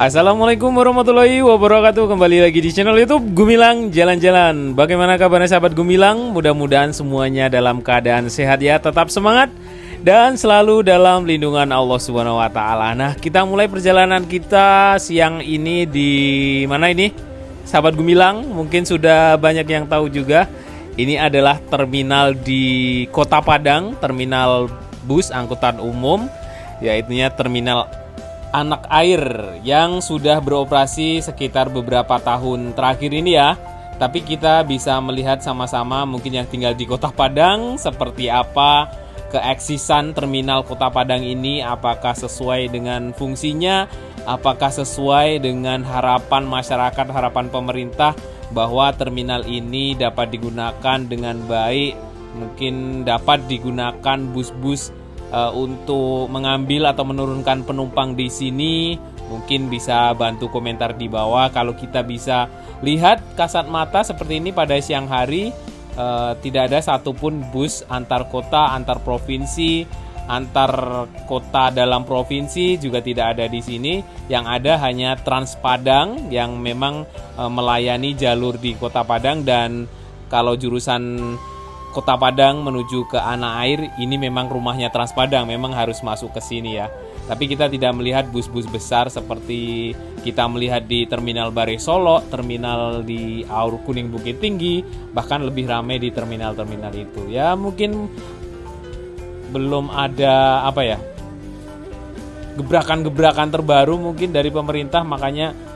Assalamualaikum warahmatullahi wabarakatuh. Kembali lagi di channel YouTube Gumilang Jalan-Jalan. Bagaimana kabarnya sahabat Gumilang? Mudah-mudahan semuanya dalam keadaan sehat ya. Tetap semangat dan selalu dalam lindungan Allah Subhanahu wa taala. Nah, kita mulai perjalanan kita siang ini di mana ini? Sahabat Gumilang, mungkin sudah banyak yang tahu juga. Ini adalah terminal di Kota Padang, terminal bus angkutan umum, yaitunya terminal Anak Air yang sudah beroperasi sekitar beberapa tahun terakhir ini ya. Tapi kita bisa melihat sama-sama mungkin yang tinggal di Kota Padang seperti apa keeksisan terminal Kota Padang ini, apakah sesuai dengan fungsinya, apakah sesuai dengan harapan masyarakat, harapan pemerintah bahwa terminal ini dapat digunakan dengan baik, mungkin dapat digunakan bus-bus untuk mengambil atau menurunkan penumpang di sini. Mungkin bisa bantu komentar di bawah. Kalau kita bisa lihat kasat mata seperti ini pada siang hari, tidak ada satupun bus antar kota, antar provinsi, antar kota dalam provinsi juga tidak ada di sini. Yang ada hanya Trans Padang yang memang melayani jalur di Kota Padang, dan kalau jurusan Kota Padang menuju ke Anak Air ini memang rumahnya Trans Padang, memang harus masuk ke sini ya. Tapi kita tidak melihat bus-bus besar seperti kita melihat di Terminal Bare Solo, terminal di Aur Kuning Bukit Tinggi, bahkan lebih ramai di terminal-terminal itu. Ya mungkin belum ada gebrakan-gebrakan terbaru mungkin dari pemerintah, makanya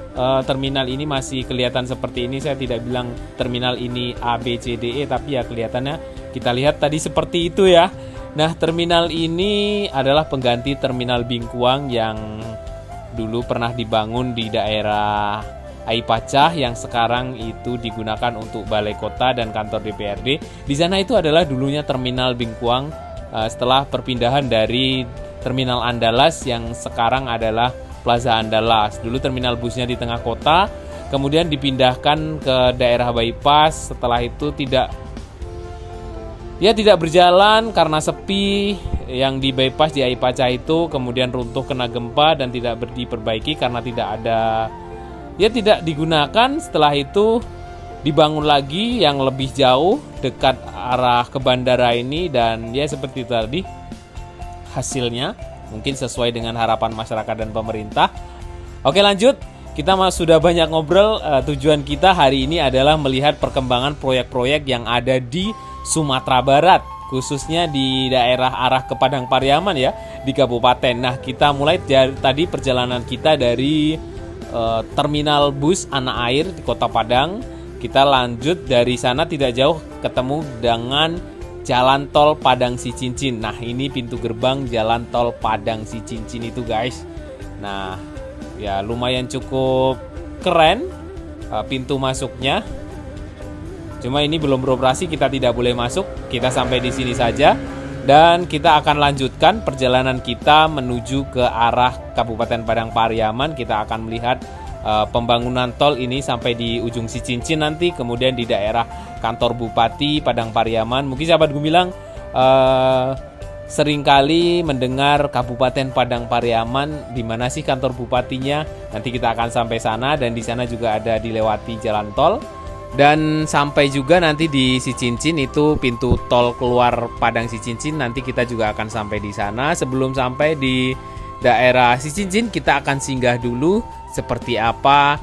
terminal ini masih kelihatan seperti ini. Saya tidak bilang terminal ini A, B, C, D, E, tapi ya kelihatannya kita lihat tadi seperti itu ya. Nah, terminal ini adalah pengganti terminal Bingkuang yang dulu pernah dibangun di daerah Aipacah yang sekarang itu digunakan untuk balai kota dan kantor DPRD. Di sana itu adalah dulunya terminal Bingkuang setelah perpindahan dari terminal Andalas yang sekarang adalah Plaza Andalas. Dulu terminal busnya di tengah kota, kemudian dipindahkan ke daerah bypass. Setelah itu tidak berjalan karena sepi. Yang di bypass di Aipacah itu kemudian runtuh kena gempa dan tidak diperbaiki karena tidak digunakan. Setelah itu dibangun lagi yang lebih jauh dekat arah ke bandara ini, dan ya seperti itu tadi hasilnya. Mungkin sesuai dengan harapan masyarakat dan pemerintah. Oke, lanjut. Kita sudah banyak ngobrol. Tujuan kita hari ini adalah melihat perkembangan proyek-proyek yang ada di Sumatera Barat, khususnya di daerah arah ke Padang Pariaman ya, di kabupaten. Nah, kita mulai tadi perjalanan kita dari terminal bus Anak Air di Kota Padang. Kita lanjut dari sana tidak jauh ketemu dengan Jalan Tol Padang Sicincin. Nah, ini pintu gerbang Jalan Tol Padang Sicincin itu guys. Nah, ya lumayan cukup keren pintu masuknya. Cuma ini belum beroperasi, kita tidak boleh masuk. Kita sampai di sini saja dan kita akan lanjutkan perjalanan kita menuju ke arah Kabupaten Padang Pariaman. Kita akan melihat pembangunan tol ini sampai di ujung Sicincin nanti, kemudian di daerah kantor Bupati Padang Pariaman. Mungkin sahabat Gumilang seringkali mendengar Kabupaten Padang Pariaman, di mana sih kantor bupatinya? Nanti kita akan sampai sana, dan di sana juga ada dilewati jalan tol. Dan sampai juga nanti di Sicincin itu pintu tol keluar Padang Sicincin, nanti kita juga akan sampai di sana. Sebelum sampai di daerah Sicincin, kita akan singgah dulu seperti apa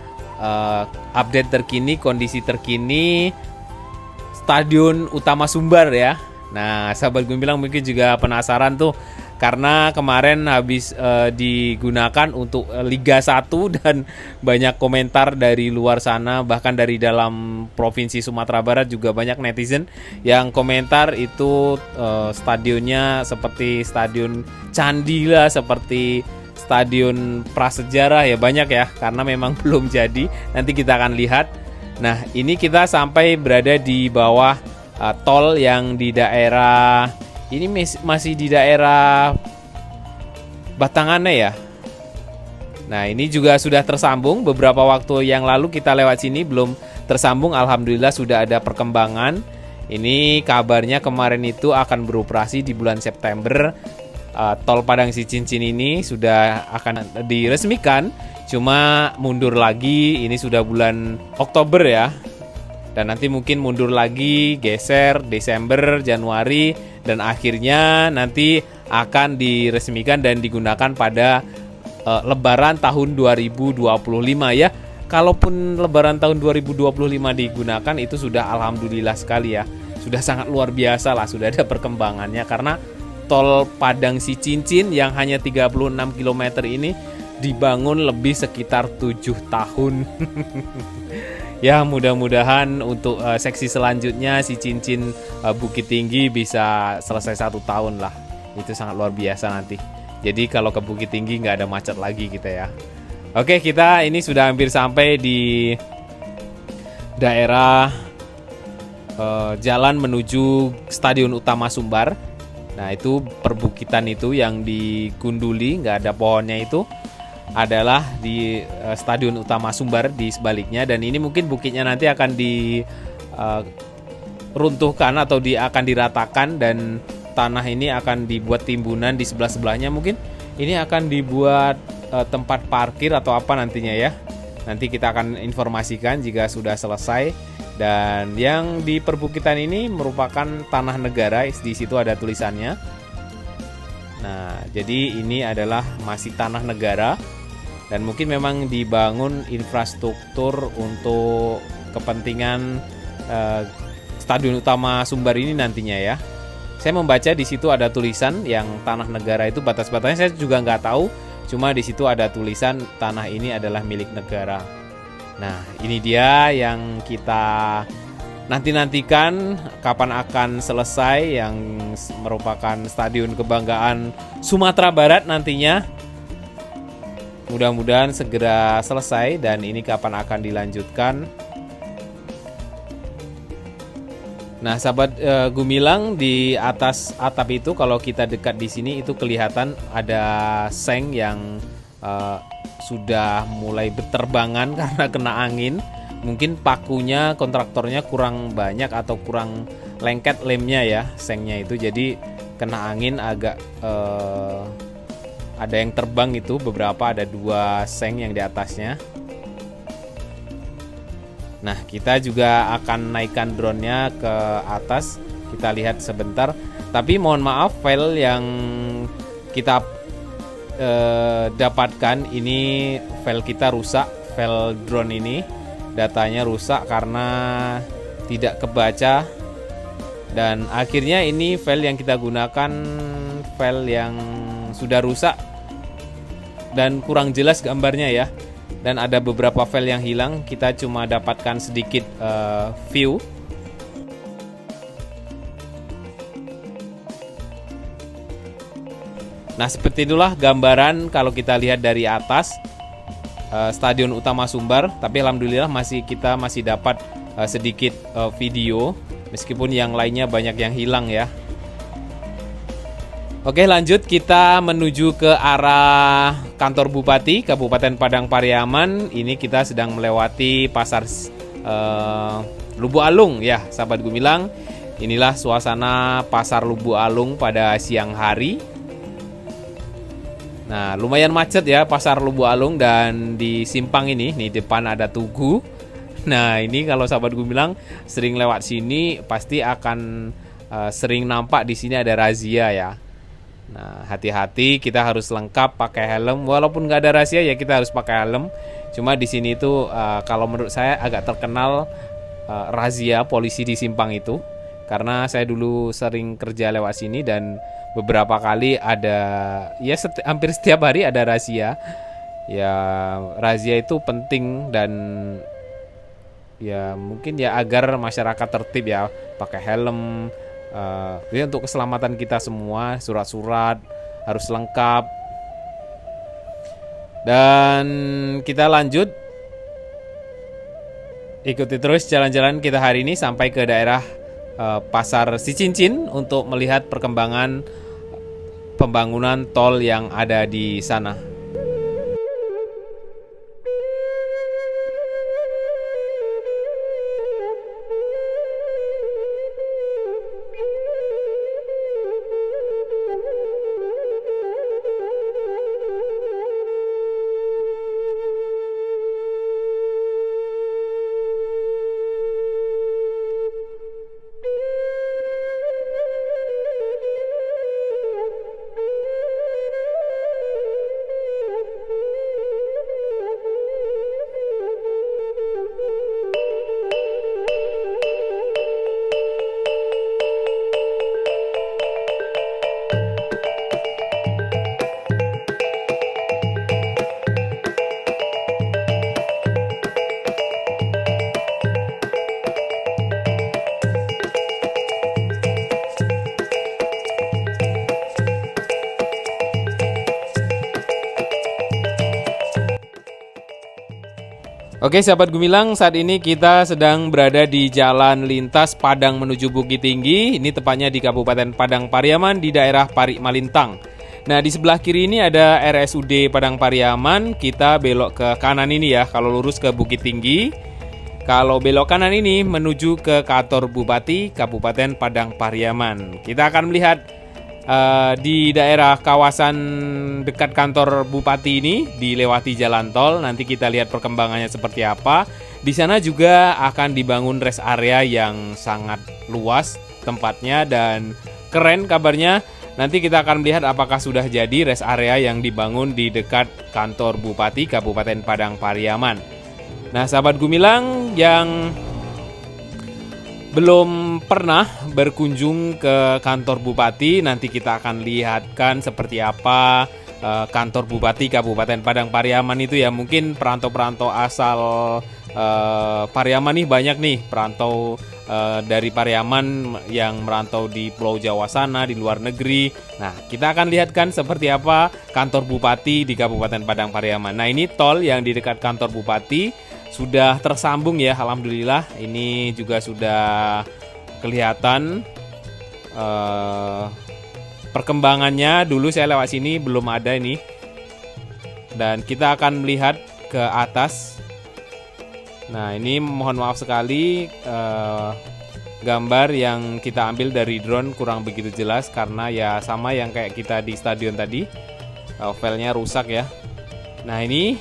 update terkini, kondisi terkini Stadion Utama Sumbar ya. Nah, sahabat Gumilang mungkin juga penasaran tuh, karena kemarin habis digunakan untuk Liga 1 dan banyak komentar dari luar sana, bahkan dari dalam Provinsi Sumatera Barat juga banyak netizen yang komentar itu stadionnya seperti stadion candi lah, seperti stadion prasejarah ya, banyak ya, karena memang belum jadi. Nanti kita akan lihat. Nah, ini kita sampai berada di bawah tol yang di daerah ini masih di daerah Batangannya ya. Nah, ini juga sudah tersambung. Beberapa waktu yang lalu kita lewat sini belum tersambung. Alhamdulillah sudah ada perkembangan. Ini kabarnya kemarin itu akan beroperasi di bulan September. Tol Padang Cicincin ini sudah akan diresmikan. Cuma mundur lagi, ini sudah bulan Oktober ya. Dan nanti mungkin mundur lagi, geser Desember, Januari, dan akhirnya nanti akan diresmikan dan digunakan pada Lebaran tahun 2025 ya. Kalaupun Lebaran tahun 2025 digunakan, itu sudah alhamdulillah sekali ya. Sudah sangat luar biasa lah, sudah ada perkembangannya, karena tol Padang Cicincin yang hanya 36 km ini dibangun lebih sekitar 7 tahun. Ya, mudah-mudahan untuk seksi selanjutnya Cicincin Bukit Tinggi bisa selesai 1 tahun lah. Itu sangat luar biasa nanti. Jadi kalau ke Bukit Tinggi nggak ada macet lagi kita ya. Oke, kita ini sudah hampir sampai di daerah jalan menuju Stadion Utama Sumbar. Nah, itu perbukitan itu yang di Gunduli, nggak ada pohonnya itu adalah di Stadion Utama Sumbar di sebaliknya. Dan ini mungkin bukitnya nanti akan diruntuhkan atau akan diratakan, dan tanah ini akan dibuat timbunan di sebelah-sebelahnya. Mungkin ini akan dibuat tempat parkir atau apa nantinya ya. Nanti kita akan informasikan jika sudah selesai. Dan yang di perbukitan ini merupakan tanah negara, di situ ada tulisannya. Nah, jadi ini adalah masih tanah negara, dan mungkin memang dibangun infrastruktur untuk kepentingan Stadion Utama Sumbar ini nantinya ya. Saya membaca di situ ada tulisan yang tanah negara itu, batas-batasnya saya juga nggak tahu. Cuma di situ ada tulisan tanah ini adalah milik negara. Nah, ini dia yang kita nanti-nantikan kapan akan selesai, yang merupakan stadion kebanggaan Sumatera Barat nantinya. Mudah-mudahan segera selesai, dan ini kapan akan dilanjutkan. Nah, sahabat Gumilang, di atas atap itu kalau kita dekat di sini itu kelihatan ada seng yang sudah mulai berterbangan karena kena angin. Mungkin pakunya kontraktornya kurang banyak atau kurang lengket lemnya ya, sengnya itu, jadi kena angin agak ada yang terbang itu, beberapa, ada 2 seng yang di atasnya. Nah, kita juga akan naikkan drone-nya ke atas. Kita lihat sebentar. Tapi mohon maaf, file yang kita dapatkan ini, file kita rusak. File drone ini datanya rusak karena tidak kebaca. Dan akhirnya ini file yang kita gunakan file yang sudah rusak dan kurang jelas gambarnya ya. Dan ada beberapa file yang hilang, kita cuma dapatkan sedikit view. Nah, seperti itulah gambaran kalau kita lihat dari atas Stadion Utama Sumbar. Tapi alhamdulillah kita masih dapat sedikit video, meskipun yang lainnya banyak yang hilang ya. Oke, lanjut kita menuju ke arah kantor Bupati Kabupaten Padang Pariaman. Ini kita sedang melewati pasar Lubu Alung ya, sahabat Gumilang. Inilah suasana pasar Lubu Alung pada siang hari. Nah, lumayan macet ya pasar Lubu Alung, dan di simpang ini nih depan ada Tugu. Nah, ini kalau sahabat Gumilang sering lewat sini pasti akan sering nampak di sini ada razia ya. Nah, hati-hati, kita harus lengkap pakai helm. Walaupun nggak ada razia ya kita harus pakai helm. Cuma di sini itu kalau menurut saya agak terkenal razia polisi di simpang itu, karena saya dulu sering kerja lewat sini dan beberapa kali ada ya hampir setiap hari ada razia. Ya, razia itu penting, dan ya mungkin ya agar masyarakat tertib ya, pakai helm. Ya untuk keselamatan kita semua, surat-surat harus lengkap. Dan kita lanjut. ikuti terus jalan-jalan kita hari ini sampai ke daerah Pasar Cicincin untuk melihat perkembangan pembangunan tol yang ada di sana. Oke sahabat Gumilang, saat ini kita sedang berada di jalan lintas Padang menuju Bukit Tinggi. Ini tepatnya di Kabupaten Padang Pariaman di daerah Parik Malintang. Nah di sebelah kiri ini ada RSUD Padang Pariaman. Kita belok ke kanan ini ya, kalau lurus ke Bukit Tinggi. Kalau belok kanan ini menuju ke kantor Bupati Kabupaten Padang Pariaman. Kita akan melihat di daerah kawasan dekat kantor Bupati ini dilewati jalan tol. Nanti kita lihat perkembangannya seperti apa. Di sana juga akan dibangun rest area yang sangat luas tempatnya dan keren kabarnya. Nanti kita akan melihat apakah sudah jadi rest area yang dibangun di dekat kantor Bupati Kabupaten Padang Pariaman. Nah sahabat Gumilang yang belum pernah berkunjung ke kantor Bupati, nanti kita akan lihatkan seperti apa kantor Bupati Kabupaten Padang Pariaman itu ya. Mungkin perantau-perantau asal Pariaman nih banyak nih perantau dari Pariaman yang merantau di Pulau Jawa sana, di luar negeri. Nah kita akan lihatkan seperti apa kantor Bupati di Kabupaten Padang Pariaman. Nah ini tol yang di dekat kantor Bupati sudah tersambung ya, alhamdulillah. Ini juga sudah kelihatan perkembangannya. Dulu saya lewat sini belum ada ini. Dan kita akan melihat ke atas. Nah ini mohon maaf sekali gambar yang kita ambil dari drone kurang begitu jelas karena ya sama yang kayak kita di stadion tadi, filenya rusak ya. Nah ini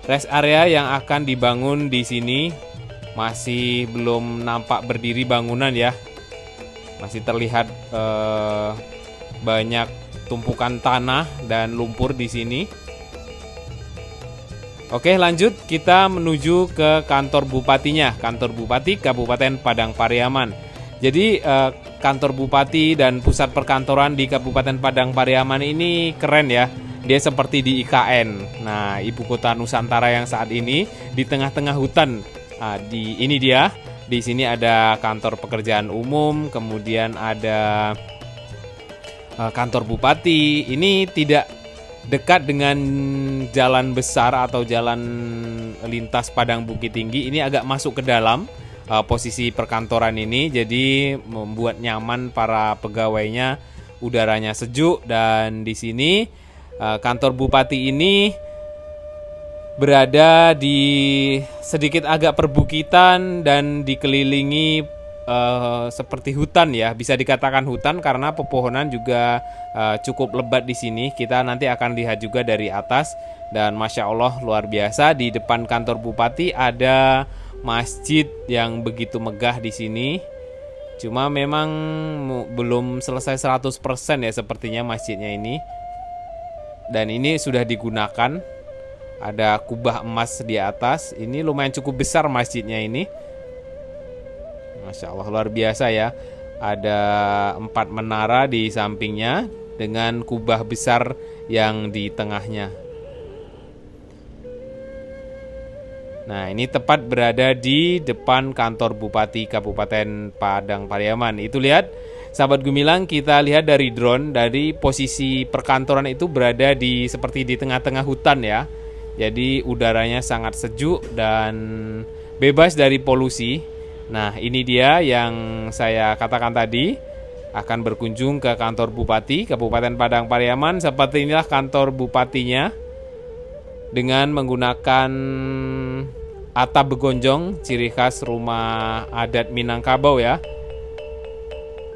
rest area yang akan dibangun di sini masih belum nampak berdiri bangunan ya. Masih terlihat banyak tumpukan tanah dan lumpur di sini. Oke, lanjut kita menuju ke kantor bupatinya, kantor Bupati Kabupaten Padang Pariaman. Jadi kantor bupati dan pusat perkantoran di Kabupaten Padang Pariaman ini keren ya. Dia seperti di IKN. Nah, ibu kota Nusantara yang saat ini di tengah-tengah hutan. Nah, ini dia. Di sini ada kantor pekerjaan umum, kemudian ada kantor bupati. Ini tidak dekat dengan jalan besar atau jalan lintas Padang Bukit Tinggi. Ini agak masuk ke dalam posisi perkantoran ini. Jadi membuat nyaman para pegawainya. Udaranya sejuk dan di sini kantor bupati ini berada di sedikit agak perbukitan dan dikelilingi seperti hutan ya, bisa dikatakan hutan karena pepohonan juga cukup lebat di sini. Kita nanti akan lihat juga dari atas dan masya Allah luar biasa. Di depan kantor bupati ada masjid yang begitu megah di sini. Cuma memang belum selesai 100% ya sepertinya masjidnya ini. Dan ini sudah digunakan. Ada kubah emas di atas. Ini lumayan cukup besar masjidnya ini. Masya Allah luar biasa ya. Ada 4 menara di sampingnya dengan kubah besar yang di tengahnya. Nah ini tepat berada di depan kantor Bupati Kabupaten Padang Pariaman. Itu lihat sahabat Gumilang, kita lihat dari drone, dari posisi perkantoran itu berada di seperti di tengah-tengah hutan ya. Jadi udaranya sangat sejuk dan bebas dari polusi. Nah, ini dia yang saya katakan tadi, akan berkunjung ke kantor Bupati Kabupaten Padang Pariaman. Seperti inilah kantor bupatinya, dengan menggunakan atap begonjong, ciri khas rumah adat Minangkabau ya.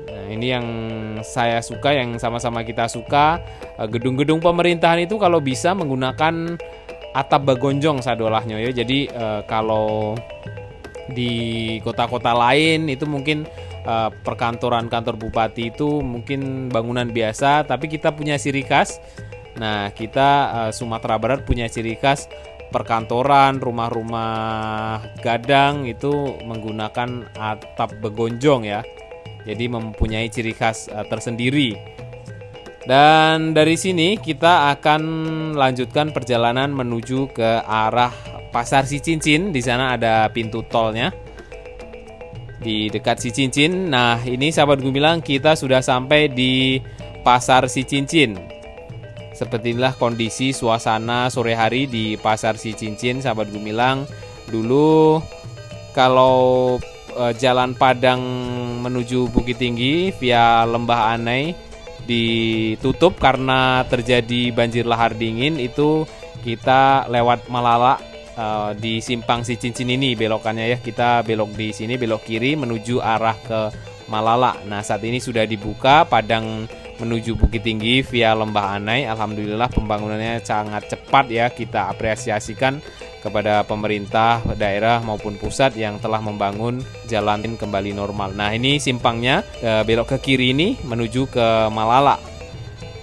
Nah, ini yang saya suka, yang sama-sama kita suka. Gedung-gedung pemerintahan itu kalau bisa menggunakan atap begonjong sadolahnya ya. Jadi kalau di kota-kota lain itu mungkin perkantoran kantor bupati itu mungkin bangunan biasa, tapi kita punya ciri khas. Nah, kita Sumatera Barat punya ciri khas perkantoran, rumah-rumah gadang itu menggunakan atap begonjong ya. Jadi mempunyai ciri khas tersendiri. Dan dari sini kita akan lanjutkan perjalanan menuju ke arah Pasar Cicincin. Di sana ada pintu tolnya di dekat Cicincin. Nah, ini sahabat Gumilang, kita sudah sampai di Pasar Cicincin. Seperti inilah kondisi suasana sore hari di Pasar Cicincin, sahabat Gumilang. Dulu kalau jalan Padang menuju Bukit Tinggi via Lembah Anai ditutup karena terjadi banjir lahar dingin, itu kita lewat Malala di simpang Cicincin ini belokannya ya. Kita belok di sini, belok kiri menuju arah ke Malala. Nah, saat ini sudah dibuka Padang menuju Bukit Tinggi via Lembah Anai. Alhamdulillah pembangunannya sangat cepat ya. Kita apresiasikan kepada pemerintah daerah maupun pusat yang telah membangun jalan kembali normal. Nah, ini simpangnya, belok ke kiri ini menuju ke Malala.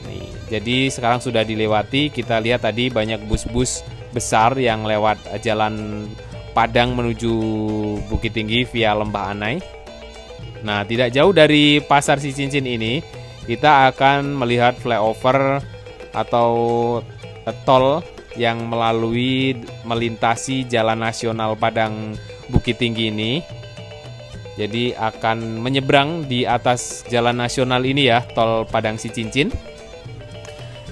Nih, jadi sekarang sudah dilewati. Kita lihat tadi banyak bus-bus besar yang lewat jalan Padang menuju Bukit Tinggi via Lembah Anai. Nah, tidak jauh dari Pasar Cicincin ini kita akan melihat flyover atau tol yang melintasi Jalan Nasional Padang Bukit Tinggi ini. Jadi akan menyeberang di atas Jalan Nasional ini ya, tol Padang Cicincin.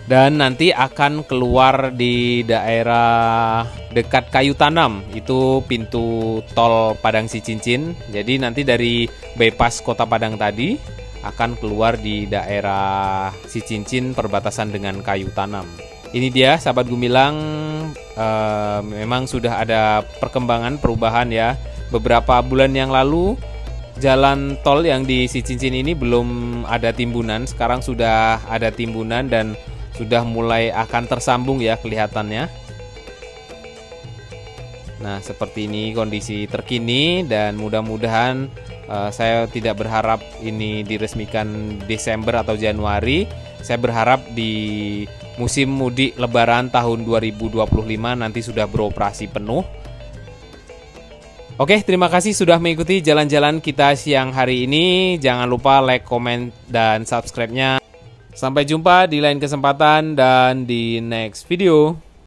Dan nanti akan keluar di daerah dekat Kayu Tanam, itu pintu tol Padang Cicincin. Jadi nanti dari bypass Kota Padang tadi akan keluar di daerah Cicincin perbatasan dengan Kayu Tanam. Ini dia sahabat Gumilang, memang sudah ada perkembangan perubahan ya. Beberapa bulan yang lalu jalan tol yang di Cicincin ini belum ada timbunan, sekarang sudah ada timbunan dan sudah mulai akan tersambung ya kelihatannya. Nah, seperti ini kondisi terkini, dan mudah-mudahan saya tidak berharap ini diresmikan Desember atau Januari. Saya berharap di musim mudik Lebaran tahun 2025 nanti sudah beroperasi penuh. Oke, terima kasih sudah mengikuti jalan-jalan kita siang hari ini. Jangan lupa like, komen, dan subscribe-nya. Sampai jumpa di lain kesempatan dan di next video.